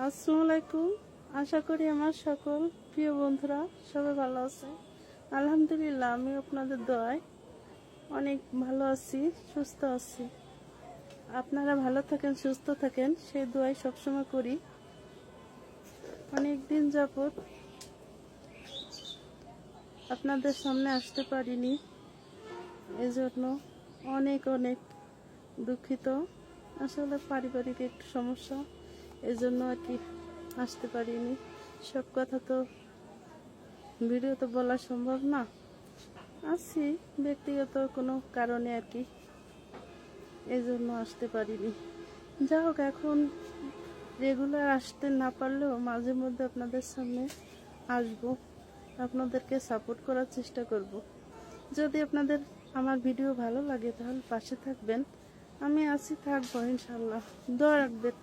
আসসালামু আলাইকুম। আশা করি আমার সকল প্রিয় বন্ধুরা সবাই ভালো আছে। আলহামদুলিল্লাহ, আমি আপনাদের দোয়ায় অনেক ভালো আছি, সুস্থ আছি। আপনারা ভালো থাকেন, সুস্থ থাকেন, সেই দোয়াই সবসময় করি। অনেক দিন যাবত আপনাদের সামনে আসতে পারিনি, এজন্য অনেক অনেক দুঃখিত। আসলে পারিবারিক একটু সমস্যা, এজন্য আর কি আসতে পারিনি। সব কথা তো ভিডিওতে বলা সম্ভব না। আছি ব্যক্তিগত কোনো কারণে আর কি, এজন্য আসতে পারিনি। যা হোক, এখন রেগুলার আসতে না পারলেও মাঝে মধ্যে আপনাদের সামনে আসবো, আপনাদেরকে সাপোর্ট করার চেষ্টা করব। যদি আপনাদের আমার ভিডিও ভালো লাগে তাহলে পাশে থাকবেন। আমি আছি, থাকবো ইনশাল্লাহ। দোয়া রাখবেন।